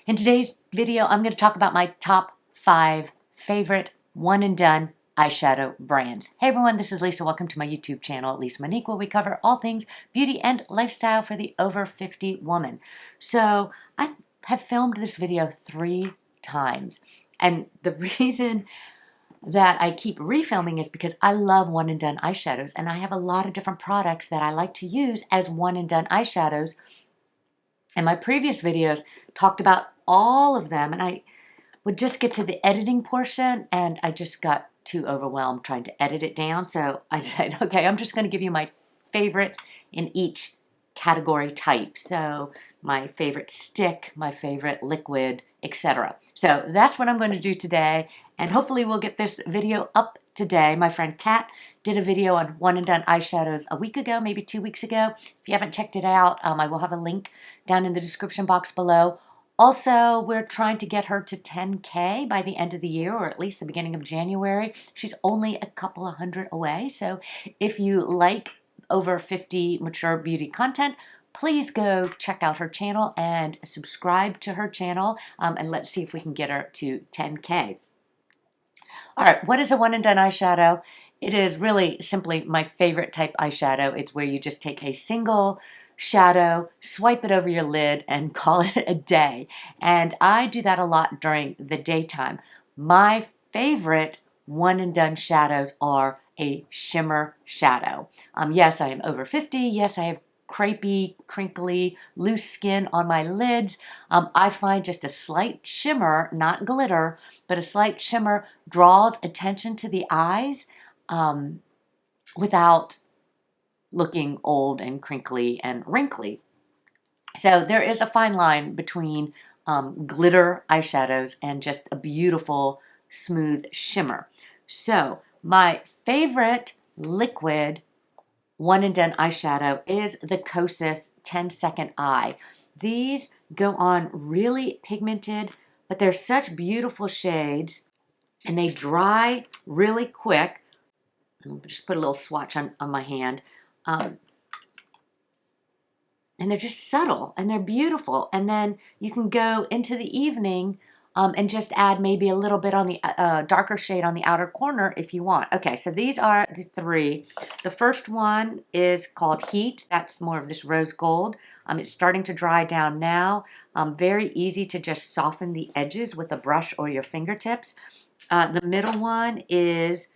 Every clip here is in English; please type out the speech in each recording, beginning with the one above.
In today's video, I'm going to talk about my top 5 favorite one and done eyeshadow brands. Hey everyone, this is Lisa. Welcome to my YouTube channel, Lisa Monique, where we cover all things beauty and lifestyle for the over 50 woman. So I have filmed this video 3 times, and the reason that I keep refilming is because I love one and done eyeshadows, and I have a lot of different products that I like to use as one and done eyeshadows. And my previous videos talked about all of them, and I would just get to the editing portion and I just got too overwhelmed trying to edit it down. So I said, okay, I'm just going to give you my favorites in each category type. So my favorite stick, my favorite liquid, etc. So that's what I'm going to do today, and hopefully we'll get this video up today. My friend Kat did a video on one and done eyeshadows a week ago, maybe 2 weeks ago. If you haven't checked it out, I will have a link down in the description box below. Also, we're trying to get her to 10K by the end of the year, or at least the beginning of January. She's only a couple of hundred away. So if you like over 50 mature beauty content, please go check out her channel and subscribe to her channel, and let's see if we can get her to 10K. All right, what is a one and done eyeshadow? It is really simply my favorite type eyeshadow. It's where you just take a single shadow, swipe it over your lid, and call it a day. And I do that a lot during the daytime. My favorite one and done shadows are a shimmer shadow. Yes, I am over 50. Yes, I have crepey, crinkly, loose skin on my lids. I find just a slight shimmer, not glitter, but a slight shimmer draws attention to the eyes without looking old and crinkly and wrinkly. So there is a fine line between glitter eyeshadows and just a beautiful, smooth shimmer. So my favorite liquid one and done eyeshadow is the Kosas 10-second eye. These go on really pigmented, but they're such beautiful shades, and they dry really quick. I'll just put a little swatch on my hand. And they're just subtle and they're beautiful. And then you can go into the evening and just add maybe a little bit on the darker shade on the outer corner if you want. Okay, so these are the 3. The first one is called Heat. That's more of this rose gold. It's starting to dry down now. Very easy to just soften the edges with a brush or your fingertips. The middle one is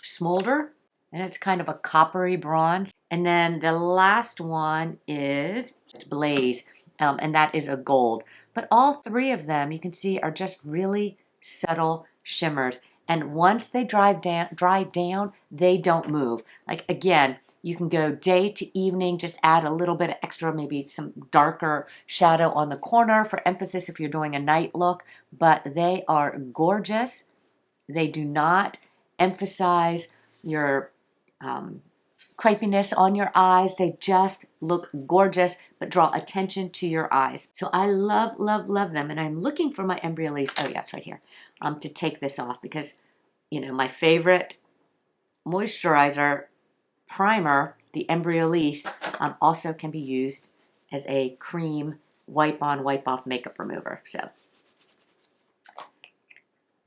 Smolder, and it's kind of a coppery bronze. And then the last one is Blaze, and that is a gold. But all 3 of them, you can see, are just really subtle shimmers. And once they dry down, they don't move. Like, again, you can go day to evening, just add a little bit of extra, maybe some darker shadow on the corner for emphasis if you're doing a night look. But they are gorgeous. They do not emphasize your crepiness on your eyes. They just look gorgeous, but draw attention to your eyes. So I love, love, love them. And I'm looking for my Embryolisse, oh yeah, it's right here, to take this off because, you know, my favorite moisturizer primer, the Embryolisse, also can be used as a cream wipe on, wipe off makeup remover. So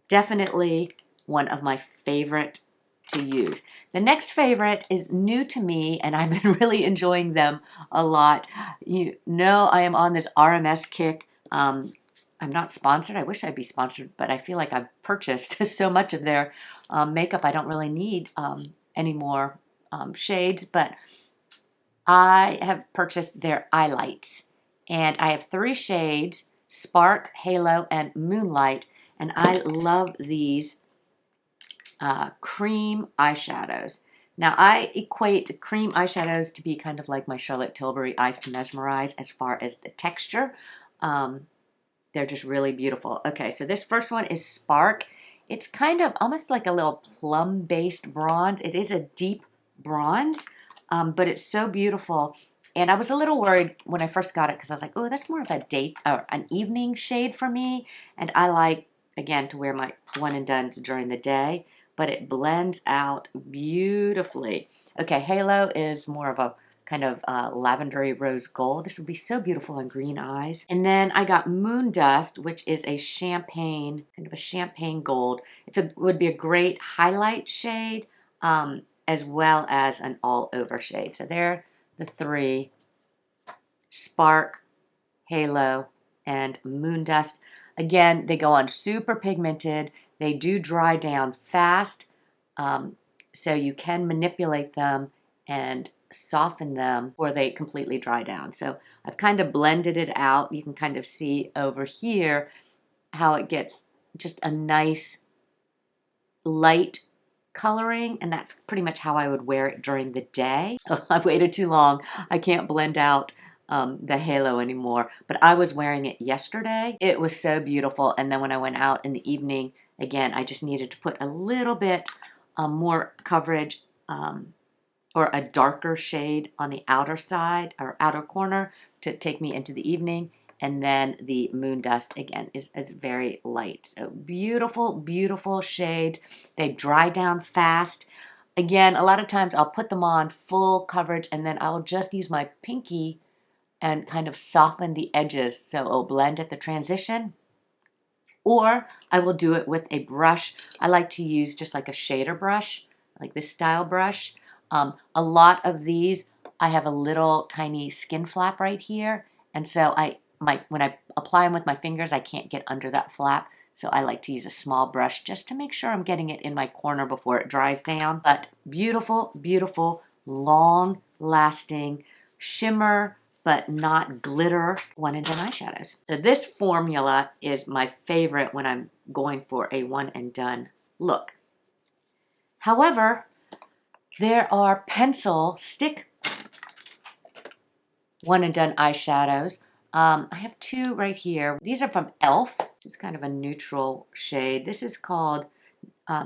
definitely one of my favorite to use. The next favorite is new to me, and I've been really enjoying them a lot. You know, I am on this RMS kick. I'm not sponsored. I wish I'd be sponsored, but I feel like I've purchased so much of their makeup. I don't really need any more shades, but I have purchased their eye lights, and I have 3 shades: Spark, Halo, and Moonlight, and I love these cream eyeshadows. Now, I equate cream eyeshadows to be kind of like my Charlotte Tilbury Eyes to Mesmerize as far as the texture. They're just really beautiful. Okay, so this first one is Spark. It's kind of almost like a little plum-based bronze. It is a deep bronze, but it's so beautiful. And I was a little worried when I first got it because I was like, oh, that's more of a date or an evening shade for me. And I like, again, to wear my one and done during the day, but it blends out beautifully. Okay, Halo is more of a kind of lavendery rose gold. This would be so beautiful in green eyes. And then I got Moon Dust, which is a champagne, kind of a champagne gold. Would be a great highlight shade, as well as an all over shade. So there are the three: Spark, Halo, and Moon Dust. Again, they go on super pigmented. They do dry down fast, so you can manipulate them and soften them before they completely dry down. So I've kind of blended it out. You can kind of see over here how it gets just a nice light coloring, and that's pretty much how I would wear it during the day. Oh, I've waited too long. I can't blend out the halo anymore, but I was wearing it yesterday. It was so beautiful, and then when I went out in the evening, again, I just needed to put a little bit more coverage, or a darker shade on the outer side or outer corner to take me into the evening. And then the Moon Dust, again, is very light. So beautiful, beautiful shades. They dry down fast. Again, a lot of times I'll put them on full coverage, and then I'll just use my pinky and kind of soften the edges so it'll blend at the transition. Or I will do it with a brush. I like to use just like a shader brush, like this style brush. A lot of these, I have a little tiny skin flap right here. And so when I apply them with my fingers, I can't get under that flap. So I like to use a small brush just to make sure I'm getting it in my corner before it dries down. But beautiful, beautiful, long lasting shimmer, but not glitter one and done eyeshadows. So this formula is my favorite when I'm going for a one and done look. However, there are pencil stick one and done eyeshadows. I have two right here. These are from e.l.f. This is kind of a neutral shade. This is called,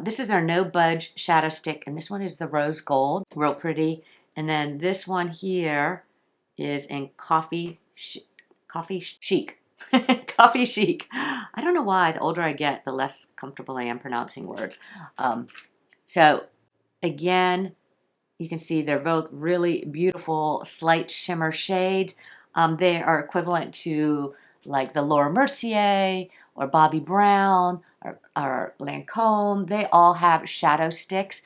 this is their No Budge shadow stick, and this one is the rose gold, real pretty. And then this one here is in coffee chic. Coffee chic. I don't know why. The older I get, the less comfortable I am pronouncing words. So again, you can see they're both really beautiful, slight shimmer shades. They are equivalent to like the Laura Mercier or Bobbi Brown or Lancome. They all have shadow sticks,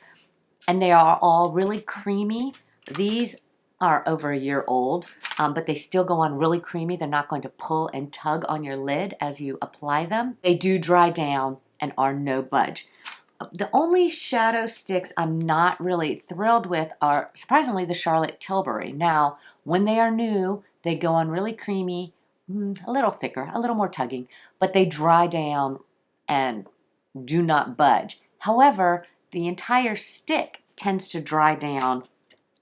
and they are all really creamy. These are over a year old, but they still go on really creamy. They're not going to pull and tug on your lid as you apply them. They do dry down and are no budge. The only shadow sticks I'm not really thrilled with are, surprisingly, the Charlotte Tilbury. Now, when they are new, they go on really creamy, a little thicker, a little more tugging, but they dry down and do not budge. However, the entire stick tends to dry down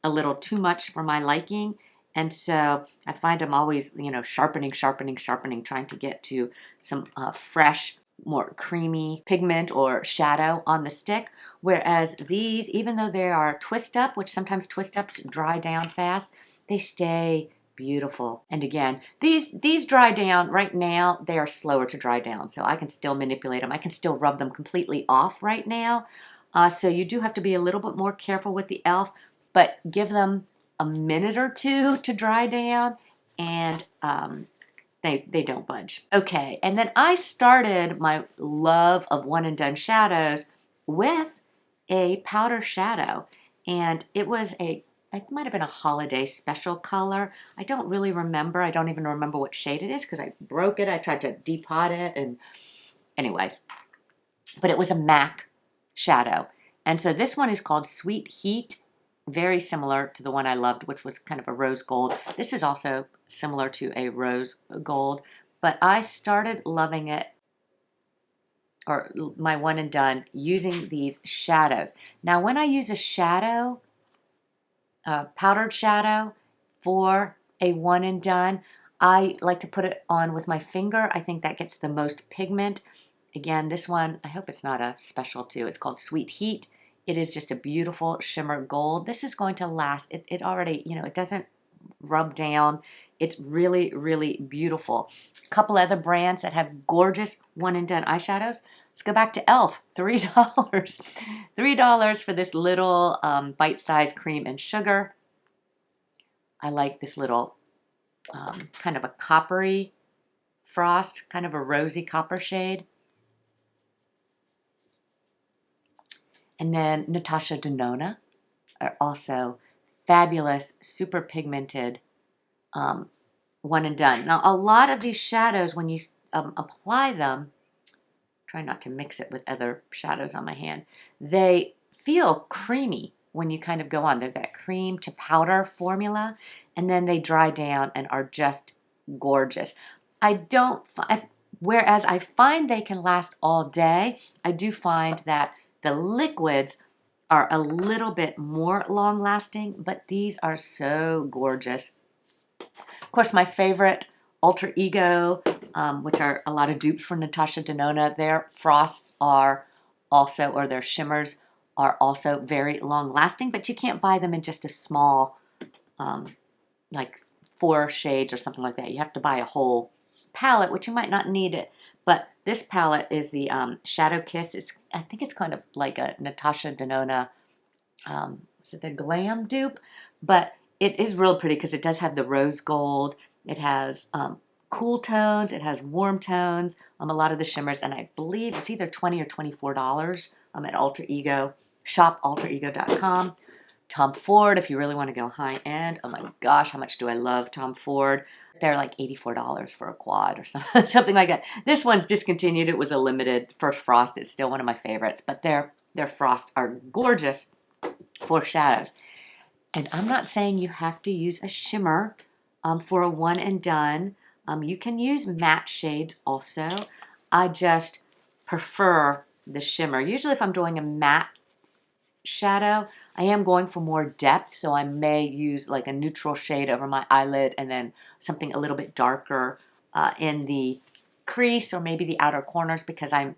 a little too much for my liking. And so I find I'm always, sharpening, trying to get to some fresh, more creamy pigment or shadow on the stick. Whereas these, even though they are twist up, which sometimes twist ups dry down fast, they stay beautiful. And again, these dry down right now. They are slower to dry down, so I can still manipulate them. I can still rub them completely off right now. So you do have to be a little bit more careful with the e.l.f., but give them a minute or two to dry down, and they don't budge. Okay, and then I started my love of one and done shadows with a powder shadow, and it might have been a holiday special color. I don't really remember. I don't even remember what shade it is because I broke it. I tried to depot it, and anyway, but it was a MAC shadow. And so this one is called Sweet Heat, very similar to the one I loved, which was kind of a rose gold. This is also similar to a rose gold, but I started loving it, or my one and done, using these shadows. Now, when I use a shadow, powdered shadow for a one and done, I like to put it on with my finger. I think that gets the most pigment. Again, this one, I hope it's not a special too. It's called Sweet Heat. It is just a beautiful shimmer gold. This is going to last. It already, it doesn't rub down. It's really, really beautiful. A couple other brands that have gorgeous one and done eyeshadows. Let's go back to e.l.f. $3. $3 for this little bite-sized cream and sugar. I like this little kind of a coppery frost, kind of a rosy copper shade. And then Natasha Denona are also fabulous, super pigmented, one and done. Now, a lot of these shadows, when you apply them, try not to mix it with other shadows on my hand, they feel creamy when you kind of go on. They're that cream to powder formula, and then they dry down and are just gorgeous. Whereas I find they can last all day, I do find that the liquids are a little bit more long lasting, but these are so gorgeous. Of course, my favorite, Alter Ego, which are a lot of dupes for Natasha Denona. Their frosts are also, or their shimmers are also very long lasting, but you can't buy them in just a small, like 4 shades or something like that. You have to buy a whole palette, which you might not need it. But this palette is the Shadow Kiss. I think it's kind of like a Natasha Denona, is it the Glam dupe? But it is real pretty because it does have the rose gold. It has cool tones. It has warm tones. A lot of the shimmers, and I believe it's either $20 or $24 at Alter Ego. Shop alterego.com. Tom Ford, if you really want to go high end. Oh my gosh, how much do I love Tom Ford? They're like $84 for a quad or something like that. This one's discontinued. It was a limited first frost. It's still one of my favorites, but their frosts are gorgeous for shadows. And I'm not saying you have to use a shimmer for a one and done. You can use matte shades also. I just prefer the shimmer. Usually if I'm doing a matte shadow, I am going for more depth, so I may use like a neutral shade over my eyelid and then something a little bit darker in the crease or maybe the outer corners, because I'm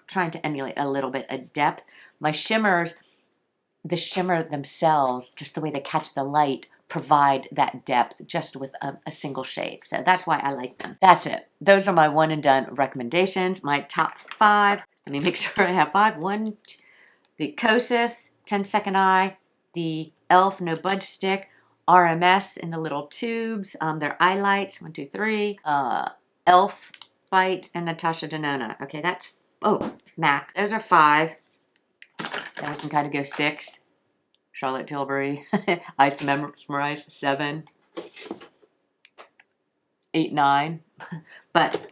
trying to emulate a little bit of depth. My shimmers, the shimmer themselves, just the way they catch the light, provide that depth just with a single shade. So that's why I like them. That's it. Those are my one and done recommendations. My top 5. Let me make sure I have 5. 1, the Kosas 10-second eye, the e.l.f. no budge stick, RMS in the little tubes, their eye lights, 1, 2, 3, e.l.f. Bite, and Natasha Denona. Okay, that's, MAC. Those are 5. Then we can kind of go 6. Charlotte Tilbury, Ice Mesmerize, 7, 8, 9. But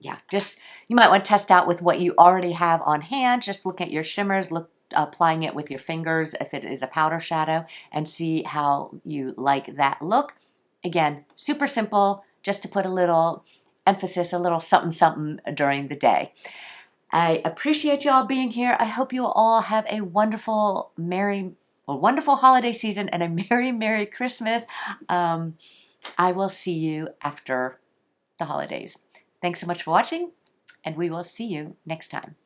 yeah, just you might want to test out with what you already have on hand. Just look at your shimmers, applying it with your fingers if it is a powder shadow, and see how you like that look. Again, super simple, just to put a little emphasis, a little something something during the day. I appreciate you all being here. I hope you all have a wonderful, wonderful holiday season and a Merry Christmas. I will see you after the holidays. Thanks so much for watching, and we will see you next time.